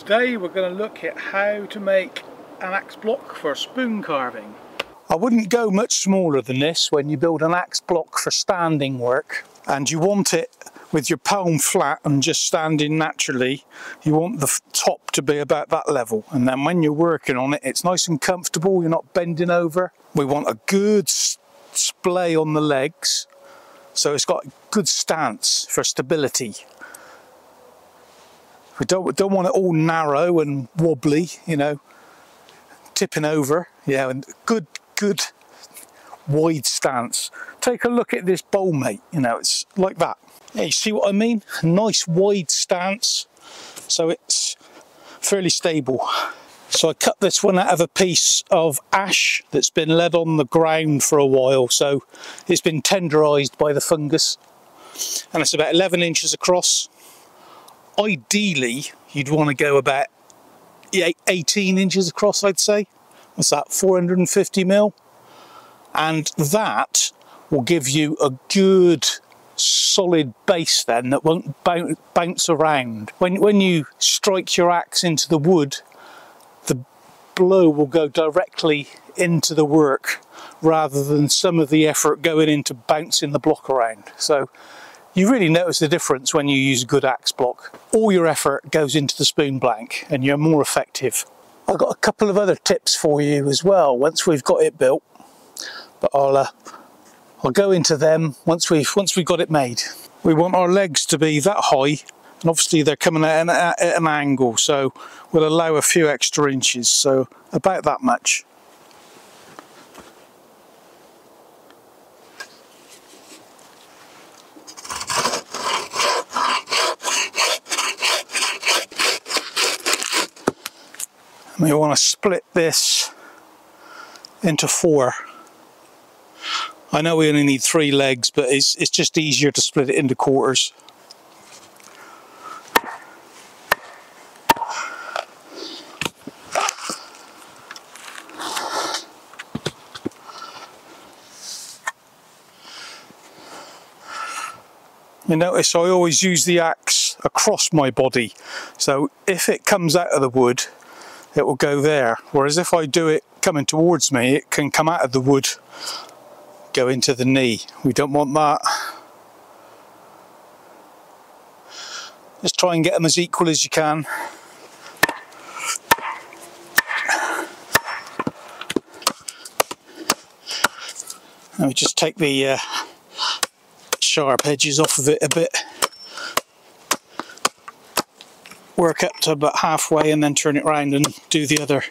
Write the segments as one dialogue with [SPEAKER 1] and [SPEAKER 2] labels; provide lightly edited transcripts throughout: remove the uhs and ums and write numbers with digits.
[SPEAKER 1] Today we're going to look at how to make an axe block for spoon carving. I wouldn't go much smaller than this when you build an axe block for standing work, and you want it with your palm flat and just standing naturally. You want the top to be about that level, and then when you're working on it, it's nice and comfortable, you're not bending over. We want a good splay on the legs, so it's got a good stance for stability. We don't want it all narrow and wobbly, you know, tipping over. Yeah, and good wide stance. Take a look at this bowl, mate. You know, it's like that. Yeah, you see what I mean? A nice wide stance, so it's fairly stable. So I cut this one out of a piece of ash that's been led on the ground for a while, so it's been tenderised by the fungus, and it's about 11 inches across. Ideally, you'd want to go about 18 inches across, I'd say. What's that, 450 mil? And that will give you a good solid base then that won't bounce around. When you strike your axe into the wood, the blow will go directly into the work rather than some of the effort going into bouncing the block around. So you really notice the difference when you use a good axe block. All your effort goes into the spoon blank and you're more effective. I've got a couple of other tips for you as well once we've got it built, but I'll go into them once we've got it made. We want our legs to be that high, and obviously they're coming at an angle, so we'll allow a few extra inches, so about that much. We want to split this into 4. I know we only need 3 legs, but it's just easier to split it into quarters. You notice I always use the axe across my body, so if it comes out of the wood, it will go there, whereas if I do it coming towards me, it can come out of the wood, go into the knee. We don't want that. Just try and get them as equal as you can. And we just take the sharp edges off of it a bit. Work up to about halfway and then turn it round and do the other.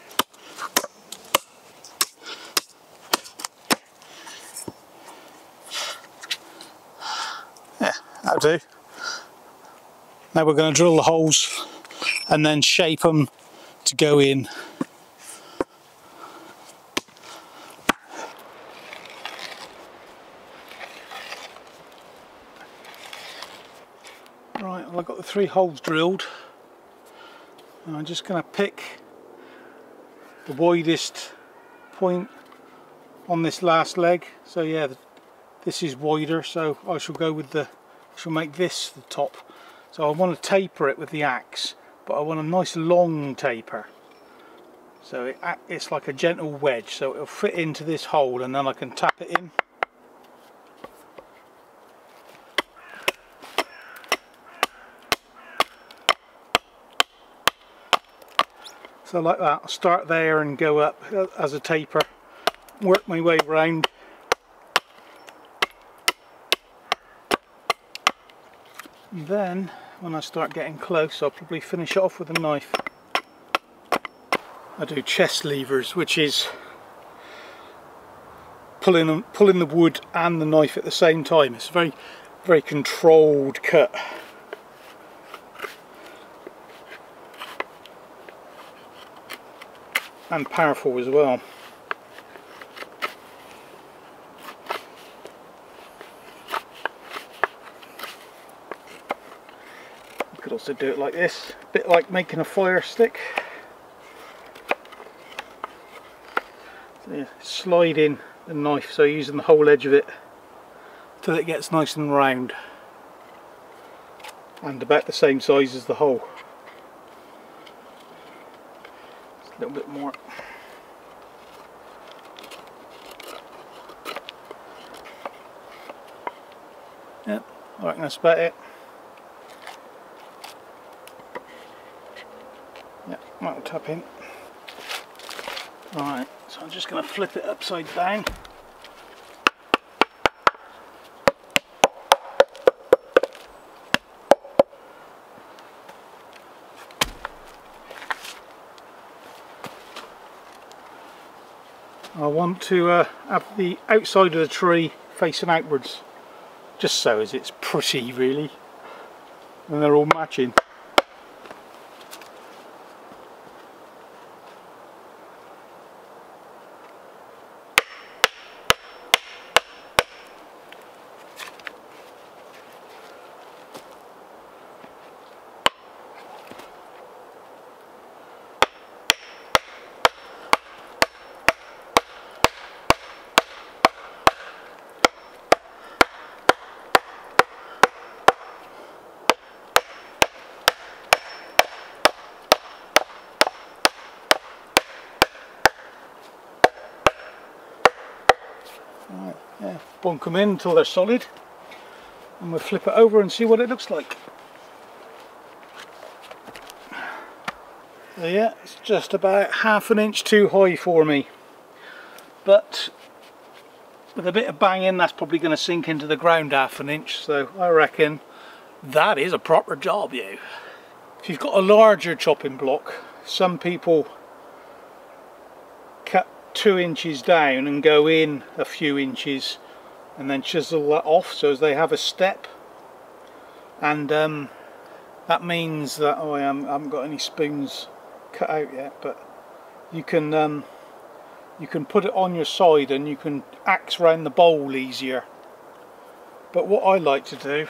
[SPEAKER 1] Yeah, that'll do. Now we're going to drill the holes and then shape them to go in. Right, well, I've got the 3 holes drilled. And I'm just going to pick the widest point on this last leg. So yeah, this is wider, so I shall go with shall make this the top. So I want to taper it with the axe, but I want a nice long taper. So it's like a gentle wedge, so it'll fit into this hole and then I can tap it in. So like that, I'll start there and go up as a taper, work my way round. And then, when I start getting close, I'll probably finish it off with a knife. I do chest levers, which is pulling the wood and the knife at the same time. It's a very, very controlled cut. And powerful as well. You could also do it like this, a bit like making a fire stick. So yeah, slide in the knife, so using the whole edge of it till it gets nice and round and about the same size as the hole. A little bit more. Yep, I reckon that's about it. Yep, that'll tap in. Right, so I'm just going to flip it upside down. I want to have the outside of the tree facing outwards, just so as it's pretty really, and they're all matching. Right, yeah, bunk them in until they're solid, and we'll flip it over and see what it looks like. So yeah, it's just about ½ an inch too high for me, but with a bit of banging that's probably going to sink into the ground ½ an inch, so I reckon that is a proper job, you. If you've got a larger chopping block, some people cut 2 inches down and go in a few inches and then chisel that off so as they have a step, and that means that I haven't got any spoons cut out yet, but you can put it on your side and you can axe round the bowl easier. But what I like to do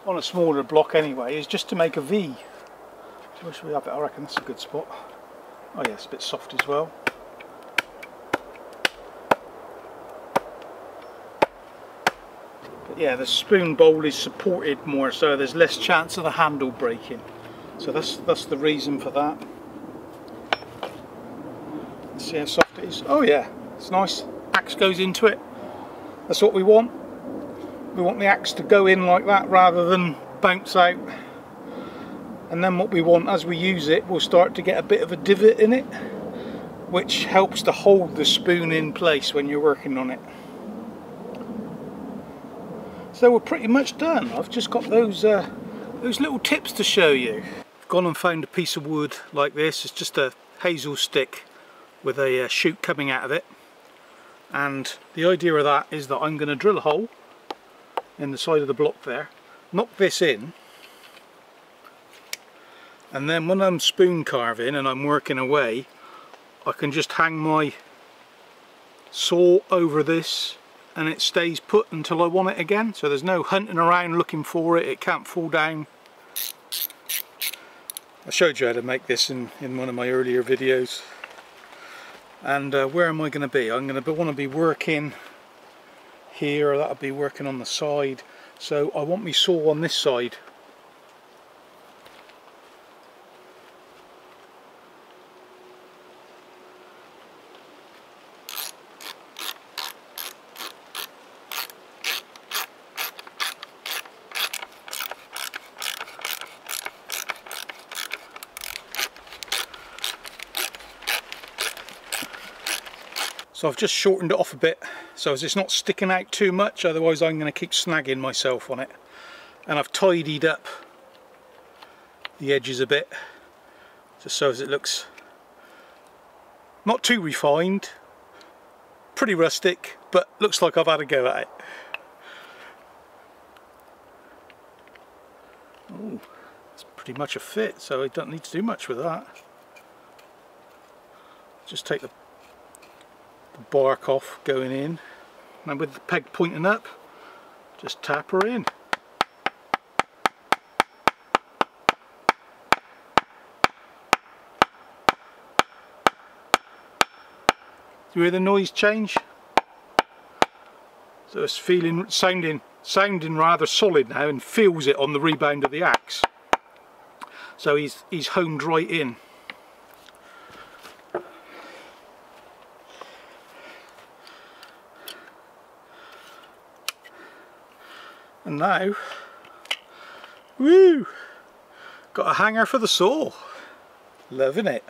[SPEAKER 1] on a smaller block anyway is just to make a V. So where should we have it? I reckon that's a good spot. Oh yeah, it's a bit soft as well. Yeah, the spoon bowl is supported more, so there's less chance of the handle breaking. So that's the reason for that. Let's see how soft it is. Oh yeah, it's nice. Axe goes into it. That's what we want. We want the axe to go in like that rather than bounce out. And then what we want as we use it, we'll start to get a bit of a divot in it, which helps to hold the spoon in place when you're working on it. So we're pretty much done. I've just got those little tips to show you. I've gone and found a piece of wood like this. It's just a hazel stick with a shoot coming out of it. And the idea of that is that I'm going to drill a hole in the side of the block there, knock this in, and then when I'm spoon carving and I'm working away, I can just hang my saw over this and it stays put until I want it again, so there's no hunting around looking for it. It can't fall down. I showed you how to make this in one of my earlier videos. And where am I going to be? I'm going to want to be working here, or that'll be working on the side, so I want my saw on this side. So I've just shortened it off a bit so as it's not sticking out too much, otherwise I'm going to keep snagging myself on it. And I've tidied up the edges a bit, just so as it looks not too refined, pretty rustic, but looks like I've had a go at it. Oh, it's pretty much a fit, so I don't need to do much with that. Just take the bark off going in, and with the peg pointing up, just tap her in. Do you hear the noise change? So it's sounding rather solid now, and feels it on the rebound of the axe. So he's homed right in. And now, woo, got a hanger for the saw. Loving it.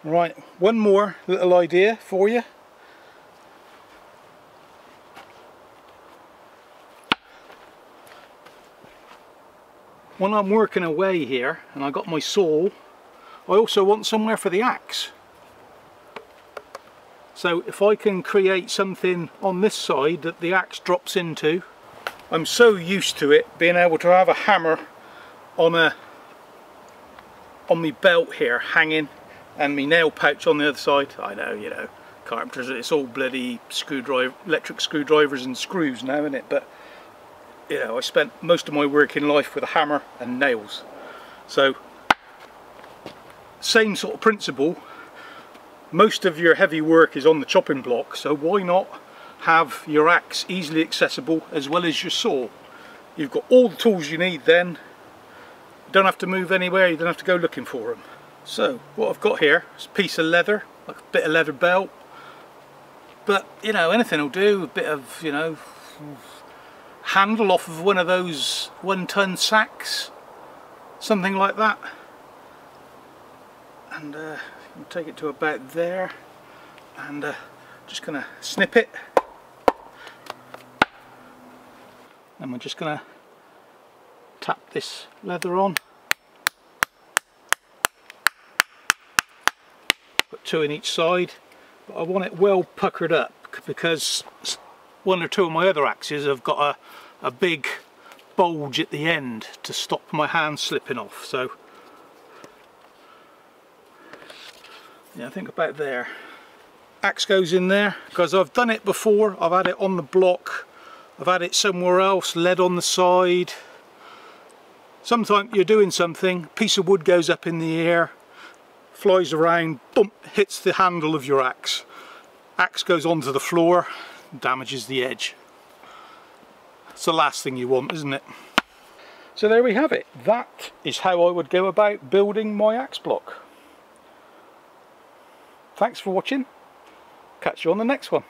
[SPEAKER 1] Right, one more little idea for you. When I'm working away here and I got my saw, I also want somewhere for the axe. So if I can create something on this side that the axe drops into, I'm so used to it being able to have a hammer on my belt here hanging and my nail pouch on the other side. I know, you know, carpenters, it's all bloody electric screwdrivers and screws now, isn't it? But you know, I spent most of my working life with a hammer and nails. So same sort of principle. Most of your heavy work is on the chopping block, so why not have your axe easily accessible as well as your saw? You've got all the tools you need then. You don't have to move anywhere, you don't have to go looking for them. So what I've got here is a piece of leather, like a bit of leather belt, but you know, anything will do. A bit of, you know, handle off of one of those 1-ton sacks, something like that, and you take it to about there, and just gonna snip it, and we're just gonna tap this leather on, put 2 in each side, but I want it well puckered up because 1 or 2 of my other axes have got a big bulge at the end to stop my hand slipping off. So yeah, I think about there. Axe goes in there because I've done it before. I've had it on the block, I've had it somewhere else, lead on the side. Sometimes you're doing something, a piece of wood goes up in the air, flies around, bump, hits the handle of your axe. Axe goes onto the floor, damages the edge. It's the last thing you want, isn't it? So there we have it. That is how I would go about building my axe block. Thanks for watching. Catch you on the next one.